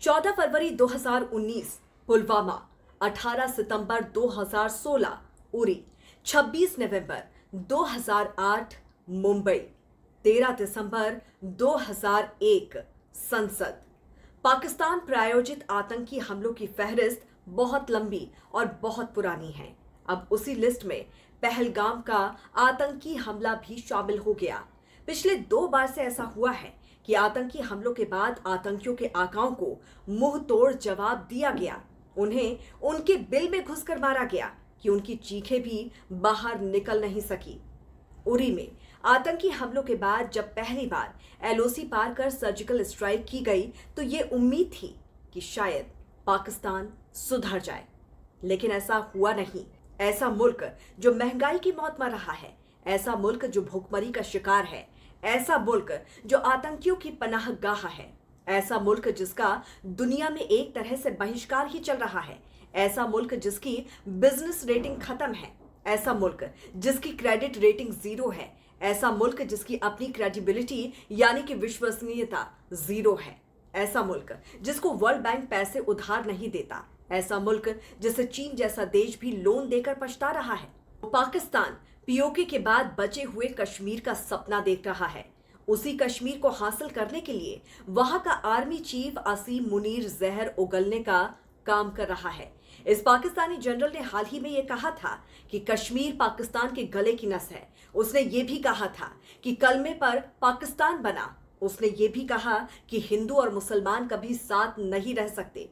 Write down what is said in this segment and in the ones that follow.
14 फरवरी 2019 पुलवामा, 18 सितंबर 2016 उरी, 26 नवंबर 2008 मुंबई, 13 दिसंबर 2001 संसद। पाकिस्तान प्रायोजित आतंकी हमलों की फहरिस्त बहुत लंबी और बहुत पुरानी है। अब उसी लिस्ट में पहलगाम का आतंकी हमला भी शामिल हो गया। पिछले 2 बार से ऐसा हुआ है कि आतंकी हमलों के बाद आतंकियों के आकाओं को मुंह तोड़ जवाब दिया गया। उन्हें उनके बिल में घुसकर मारा गया कि उनकी चीखें भी बाहर निकल नहीं सकी। उरी में आतंकी हमलों के बाद जब पहली बार एलओसी पार कर सर्जिकल स्ट्राइक की गई तो ये उम्मीद थी कि शायद पाकिस्तान सुधर जाए, लेकिन ऐसा हुआ नहीं। ऐसा मुल्क जो महंगाई की मौत मर रहा है, ऐसा मुल्क जो भूखमरी का शिकार है, ऐसा मुल्क जो आतंकियों की पनाहगाह है, ऐसा मुल्क जिसका दुनिया में एक तरह से बहिष्कार ही चल रहा है, ऐसा मुल्क जिसकी बिजनेस रेटिंग खत्म है, ऐसा मुल्क जिसकी क्रेडिट रेटिंग 0 है, ऐसा मुल्क जिसकी अपनी क्रेडिबिलिटी यानी कि विश्वसनीयता 0 है, ऐसा मुल्क जिसको वर्ल्ड बैंक पैसे उधार नहीं देता, ऐसा मुल्क जिसे चीन जैसा देश भी लोन देकर पछता रहा है। पाकिस्तान पीओके के बाद बचे हुए कश्मीर का सपना देख रहा है। उसी कश्मीर को हासिल करने के लिए वहां का आर्मी चीफ असीम मुनीर जहर उगलने का काम कर रहा है। इस पाकिस्तानी जनरल ने हाल ही में यह कहा था कि कश्मीर पाकिस्तान के गले की नस है। उसने ये भी कहा था कि कलमे पर पाकिस्तान बना। उसने ये भी कहा कि हिंदू और मुसलमान कभी साथ नहीं रह सकते।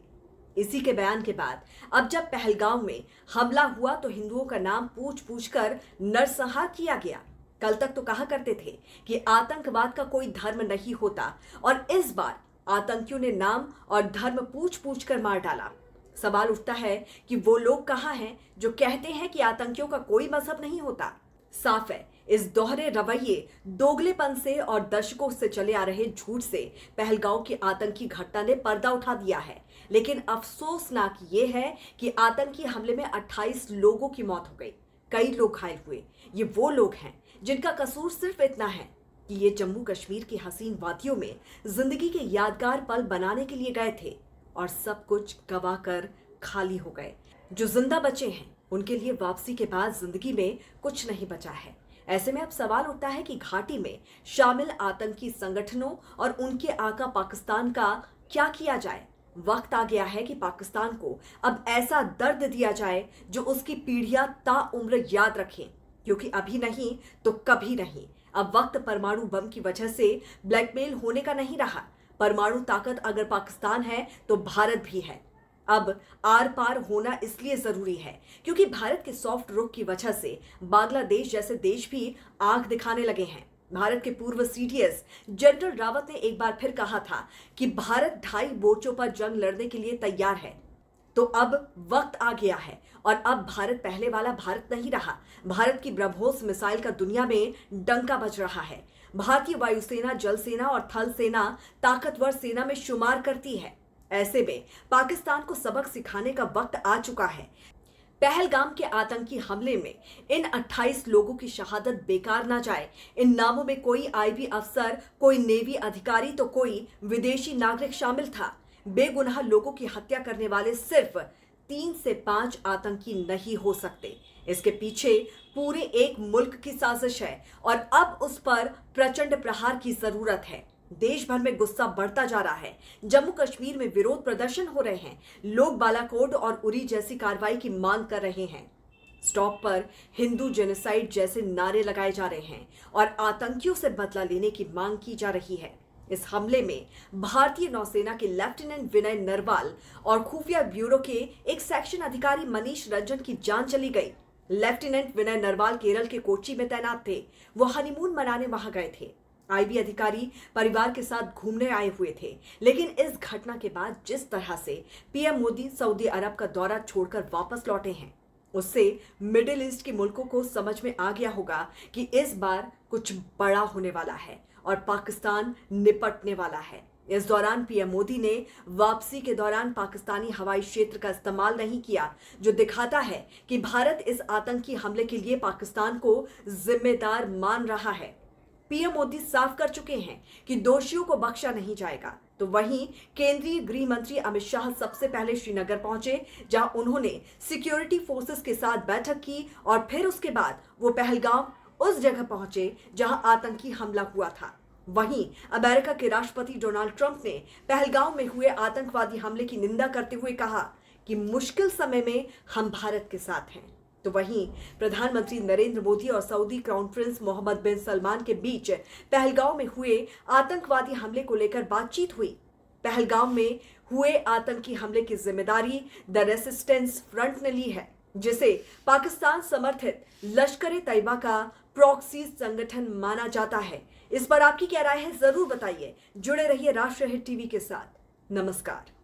इसी के बयान के बाद अब जब पहलगाम में हमला हुआ तो हिंदुओं का नाम पूछ पूछ कर नरसंहार किया गया। कल तक तो कहा करते थे कि आतंकवाद का कोई धर्म नहीं होता, और इस बार आतंकियों ने नाम और धर्म पूछ पूछ कर मार डाला। सवाल उठता है कि वो लोग कहाँ हैं जो कहते हैं कि आतंकियों का कोई मजहब नहीं होता। साफ है, इस दोहरे रवैये, दोगलेपन से और दशकों से चले आ रहे झूठ से पहलगांव की आतंकी घटना ने पर्दा उठा दिया है। लेकिन अफसोसनाक ये है कि आतंकी हमले में 28 लोगों की मौत हो गई, कई लोग घायल हुए। ये वो लोग हैं जिनका कसूर सिर्फ इतना है कि ये जम्मू कश्मीर की हसीन वादियों में जिंदगी के यादगार पल बनाने के लिए गए थे और सब कुछ गवा कर खाली हो गए। जो जिंदा बचे हैं उनके लिए वापसी के बाद जिंदगी में कुछ नहीं बचा है। ऐसे में अब सवाल उठता है कि घाटी में शामिल आतंकी संगठनों और उनके आका पाकिस्तान का क्या किया जाए। वक्त आ गया है कि पाकिस्तान को अब ऐसा दर्द दिया जाए जो उसकी पीढ़ियां ताउम्र याद रखें, क्योंकि अभी नहीं तो कभी नहीं। अब वक्त परमाणु बम की वजह से ब्लैकमेल होने का नहीं रहा। परमाणु ताकत अगर पाकिस्तान है तो भारत भी है। अब आर पार होना इसलिए जरूरी है क्योंकि भारत के सॉफ्ट रुख की वजह से बांग्लादेश जैसे देश भी आंख दिखाने लगे हैं। भारत के पूर्व सीडीएस जनरल रावत ने एक बार फिर कहा था कि भारत 2.5 मोर्चों पर जंग लड़ने के लिए तैयार है। तो अब वक्त आ गया है और अब भारत पहले वाला भारत नहीं रहा। भारत की ब्रह्मोस मिसाइल का दुनिया में डंका बज रहा है। भारतीय वायुसेना, जल सेना और थल सेना ताकतवर सेना में शुमार करती है। ऐसे में पाकिस्तान को सबक सिखाने का वक्त आ चुका है। पहलगाम के आतंकी हमले में इन 28 लोगों की शहादत बेकार ना जाए। इन नामों में कोई आईबी अफसर, कोई नेवी अधिकारी तो कोई विदेशी नागरिक शामिल था। बेगुनाह लोगों की हत्या करने वाले सिर्फ 3 से 5 आतंकी नहीं हो सकते। इसके पीछे पूरे एक मुल्क की साजिश है और अब उस पर प्रचंड प्रहार की जरूरत है। देश भर में गुस्सा बढ़ता जा रहा है। जम्मू कश्मीर में विरोध प्रदर्शन हो रहे हैं। लोग बालाकोट और उरी जैसी कार्रवाई की मांग कर रहे हैं। स्टॉप पर हिंदू जेनोसाइड जैसे नारे लगाए जा रहे हैं और आतंकियों से बदला लेने की मांग की जा रही है। इस हमले में भारतीय नौसेना के लेफ्टिनेंट विनय नरवाल और खुफिया ब्यूरो के एक सेक्शन अधिकारी मनीष रंजन की जान चली गई। लेफ्टिनेंट विनय नरवाल केरल के कोच्चि में तैनात थे। वो हनीमून मनाने वहां गए थे। आईबी अधिकारी परिवार के साथ घूमने आए हुए थे। लेकिन इस घटना के बाद जिस तरह से पीएम मोदी सऊदी अरब का दौरा छोड़कर वापस लौटे हैं, उससे मिडिल ईस्ट के मुल्कों को समझ में आ गया होगा कि इस बार कुछ बड़ा होने वाला है और पाकिस्तान निपटने वाला है। इस दौरान पीएम मोदी ने वापसी के दौरान पाकिस्तानी हवाई क्षेत्र का इस्तेमाल नहीं किया, जो दिखाता है कि भारत इस आतंकी हमले के लिए पाकिस्तान को जिम्मेदार मान रहा है। पीएम मोदी साफ कर चुके हैं कि दोषियों को बख्शा नहीं जाएगा। तो वहीं केंद्रीय गृह मंत्री अमित शाह सबसे पहले श्रीनगर पहुंचे, जहां उन्होंने सिक्योरिटी फोर्सेस के साथ बैठक की और फिर उसके बाद वो पहलगाम उस जगह पहुंचे जहां आतंकी हमला हुआ था। वहीं अमेरिका के राष्ट्रपति डोनाल्ड ट्रंप ने पहलगाम में हुए आतंकवादी हमले की निंदा करते हुए कहा कि मुश्किल समय में हम भारत के साथ हैं। तो वहीं प्रधानमंत्री नरेंद्र मोदी और सऊदी क्राउन प्रिंस मोहम्मद बिन सलमान के बीच पहलगाम में हुए आतंकवादी हमले को लेकर बातचीत हुई। पहलगाम में हुए आतंकी हमले की जिम्मेदारी द रेसिस्टेंस फ्रंट ने ली है, जिसे पाकिस्तान समर्थित लश्कर-ए तैयबा का प्रॉक्सी संगठन माना जाता है। इस पर आपकी क्या राय है, जरूर बताइए। जुड़े रहिए राष्ट्रीय हिट टीवी के साथ। नमस्कार।